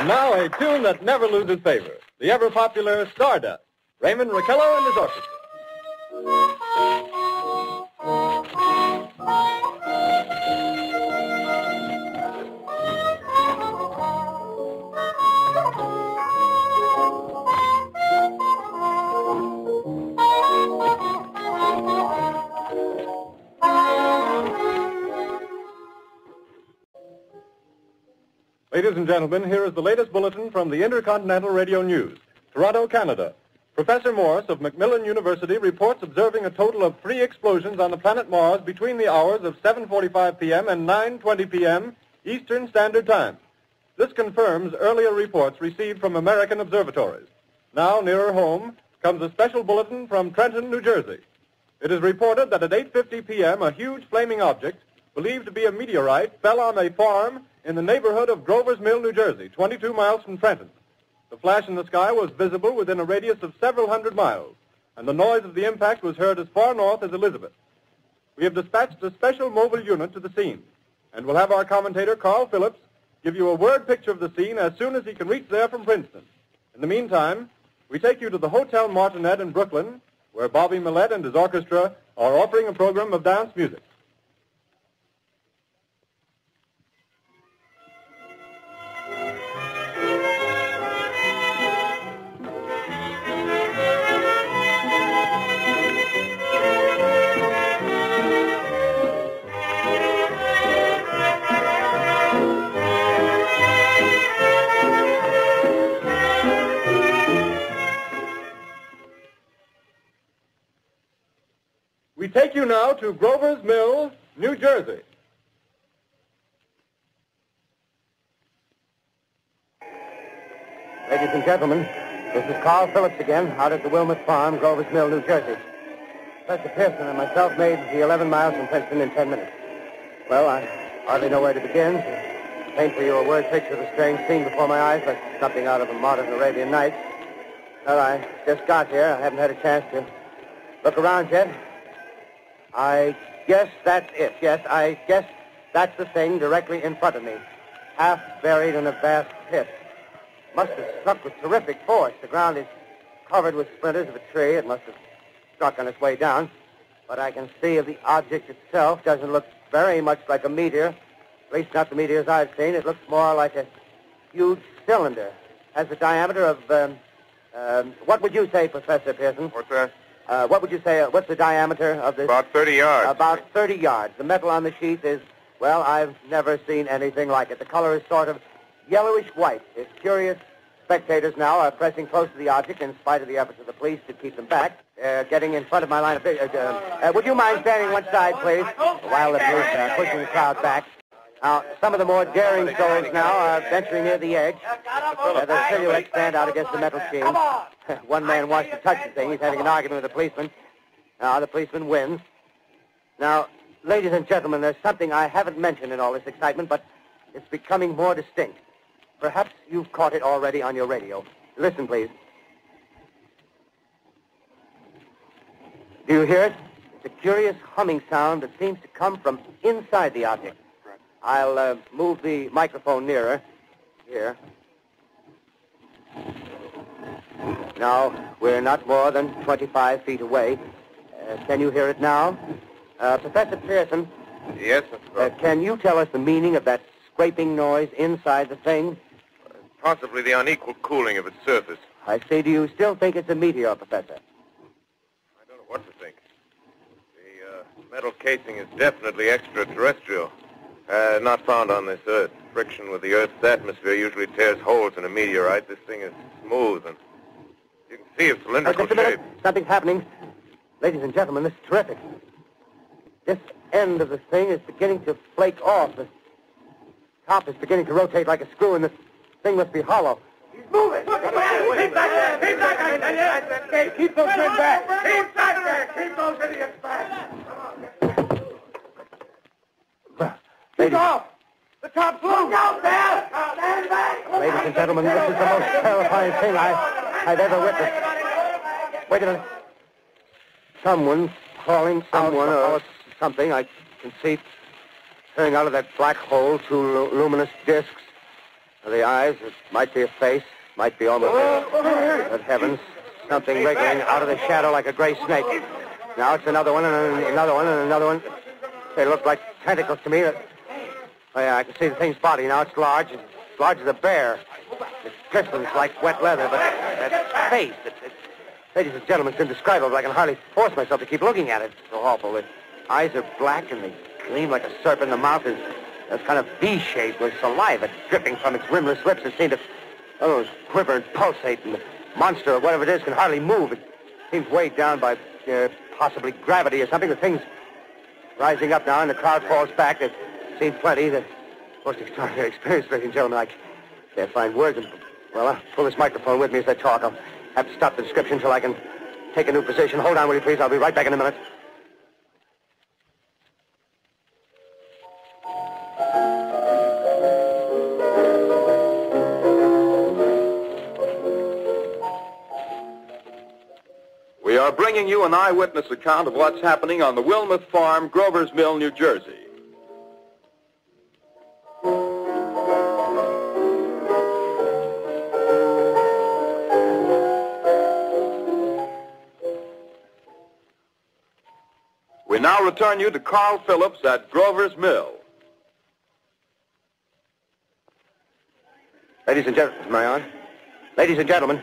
And now a tune that never loses favor, the ever-popular Stardust, Raymond Riccello and his orchestra. Ladies and gentlemen, here is the latest bulletin from the Intercontinental Radio News. Toronto, Canada. Professor Morse of Macmillan University reports observing a total of 3 explosions on the planet Mars between the hours of 7:45 p.m. and 9:20 p.m. Eastern Standard Time. This confirms earlier reports received from American observatories. Now, nearer home, comes a special bulletin from Trenton, New Jersey. It is reported that at 8:50 p.m. a huge flaming object, believed to be a meteorite, fell on a farm in the neighborhood of Grover's Mill, New Jersey, 22 miles from Trenton. The flash in the sky was visible within a radius of several hundred miles, and the noise of the impact was heard as far north as Elizabeth. We have dispatched a special mobile unit to the scene, and we'll have our commentator, Carl Phillips, give you a word picture of the scene as soon as he can reach there from Princeton. In the meantime, we take you to the Hotel Martinet in Brooklyn, where Bobby Millett and his orchestra are offering a program of dance music. We take you now to Grover's Mill, New Jersey. Ladies and gentlemen, this is Carl Phillips again, out at the Wilmot Farm, Grover's Mill, New Jersey. Professor Pearson and myself made the 11 miles from Princeton in 10 minutes. Well, I hardly know where to begin. To paint for you a word picture of a strange scene before my eyes, like something out of a modern Arabian Nights. Well, I just got here. I haven't had a chance to look around yet. I guess that's it. Yes, I guess that's the thing directly in front of me, half buried in a vast pit. Must have struck with terrific force. The ground is covered with splinters of a tree. It must have struck on its way down. But I can see the object itself doesn't look very much like a meteor, at least not the meteors I've seen. It looks more like a huge cylinder. Has a diameter of, what would you say, Professor Pearson? What's that? What would you say, what's the diameter of this? About 30 yards. About 30 yards. The metal on the sheath is, well, I've never seen anything like it. The color is sort of yellowish white. It's curious. Spectators now are pressing close to the object in spite of the efforts of the police to keep them back. Getting in front of my line of vision. Would you mind standing one side, please? While the police are pushing the crowd back. Now, some of the more daring souls now are venturing near the edge. Their silhouettes stand out against the metal sheen. One man wants to touch the thing. He's having an argument with the policeman. Now, the policeman wins. Now, ladies and gentlemen, there's something I haven't mentioned in all this excitement, but it's becoming more distinct. Perhaps you've caught it already on your radio. Listen, please. Do you hear it? It's a curious humming sound that seems to come from inside the object. I'll move the microphone nearer. Here. Now, we're not more than 25 feet away. Can you hear it now? Professor Pearson? Yes, Mr. Brooks. Can you tell us the meaning of that scraping noise inside the thing? Possibly the unequal cooling of its surface. I say, do you still think it's a meteor, Professor? I don't know what to think. The metal casing is definitely extraterrestrial. Not found on this Earth. Friction with the Earth's atmosphere usually tears holes in a meteorite. This thing is smooth, and you can see its cylindrical Just a minute. shape. Something's happening. Ladies and gentlemen, this is terrific. This end of the thing is beginning to flake off. The top is beginning to rotate like a screw, and this thing must be hollow. He's moving! Keep back! Keep back! Keep those men back! Keep back there! Keep those idiots back! Keep off! The top's loose! Look out there! Stand back! Ladies and gentlemen, this is the most terrifying thing I've ever witnessed. Wait a minute. Someone's calling someone or something. I can see coming out of that black hole two luminous discs. The eyes, it might be a face, might be almost Good heavens, something wriggling out of the shadow like a gray snake. Now it's another one, and another one, and another one. They look like tentacles to me. Oh, yeah, I can see the thing's body now. It's large as a bear. It glistens like wet leather, but that face, ladies and gentlemen, it's indescribable. I can hardly force myself to keep looking at it. It's so awful. The eyes are black, and they gleam like a serpent. The mouth is kind of V-shaped with saliva dripping from its rimless lips. It seemed to quiver and pulsate, and the monster, or whatever it is, can hardly move. It seems weighed down by possibly gravity or something. The thing's rising up now, and the crowd falls back. They've seen plenty. The most extraordinary experience, ladies and gentlemen. I can't find words. Well, I'll pull this microphone with me as I talk. I'll have to stop the description until I can take a new position. Hold on, will you, please? I'll be right back in a minute. We are bringing you an eyewitness account of what's happening on the Wilmouth Farm, Grover's Mill, New Jersey. We now return you to Carl Phillips at Grover's Mill. Ladies and gentlemen, am I on? Ladies and gentlemen,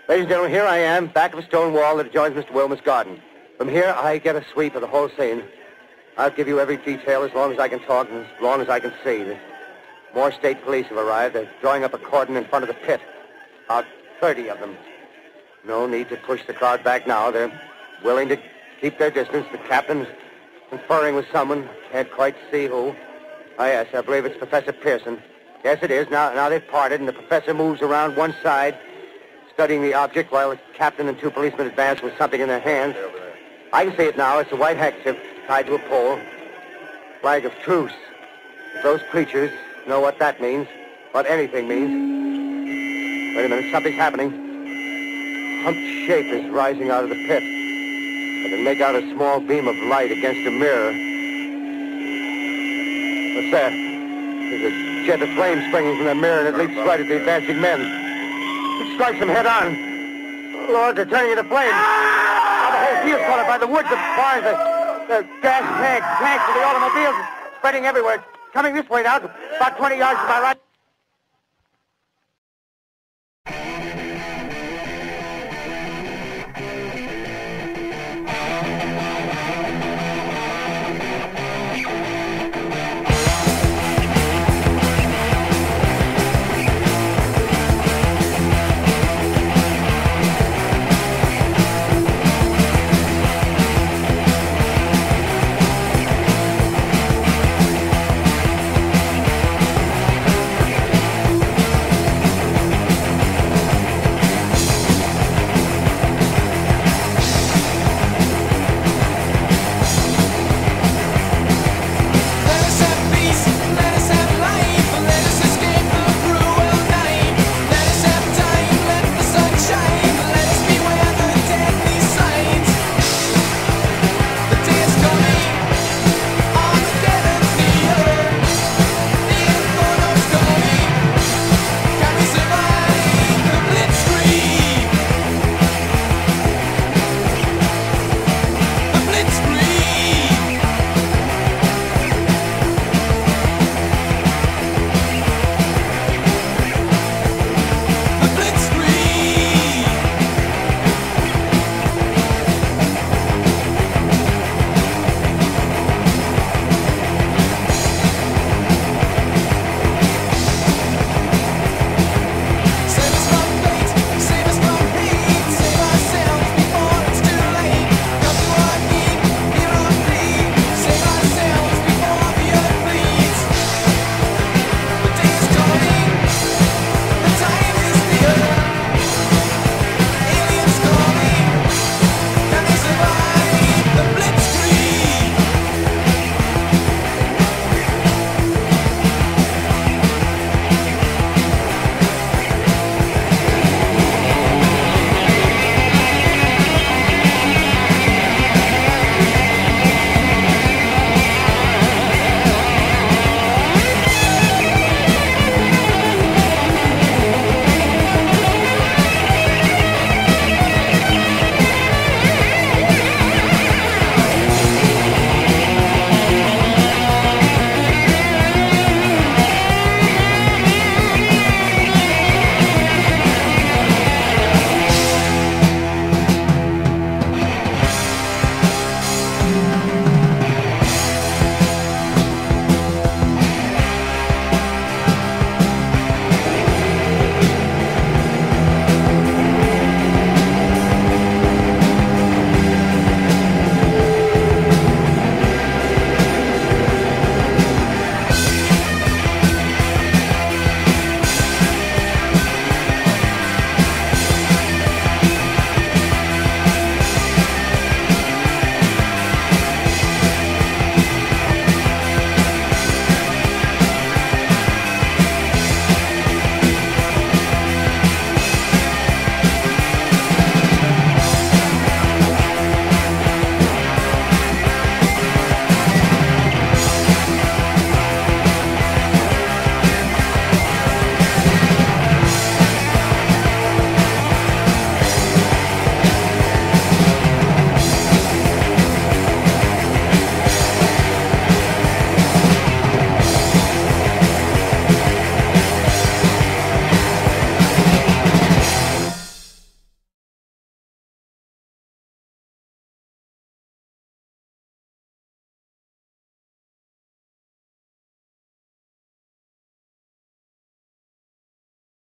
here I am, back of a stone wall that adjoins Mr. Wilmot's garden. From here, I get a sweep of the whole scene. I'll give you every detail as long as I can talk and as long as I can see. The more state police have arrived. They're drawing up a cordon in front of the pit. About 30 of them. No need to push the crowd back now. They're willing to keep their distance. The captain's conferring with someone. Can't quite see who. Oh, yes, I believe it's Professor Pearson. Yes, it is. Now they've parted, and the professor moves around one side, studying the object while the captain and two policemen advance with something in their hands. I can see it now. It's a white handkerchief tied to a pole. Flag of truce. If those creatures know what that means, what anything means. Wait a minute, something's happening. Humped shape is rising out of the pit. I can make out a small beam of light against a mirror. What's that? There's a jet of flame springing from the mirror, and it leaps right at the advancing men. It strikes them head on. Oh, Lord, they're turning into flames. Now the whole field's caught up by the woods, the barns, the gas tanks for the automobiles, spreading everywhere. It's coming this way now, about 20 yards to my right.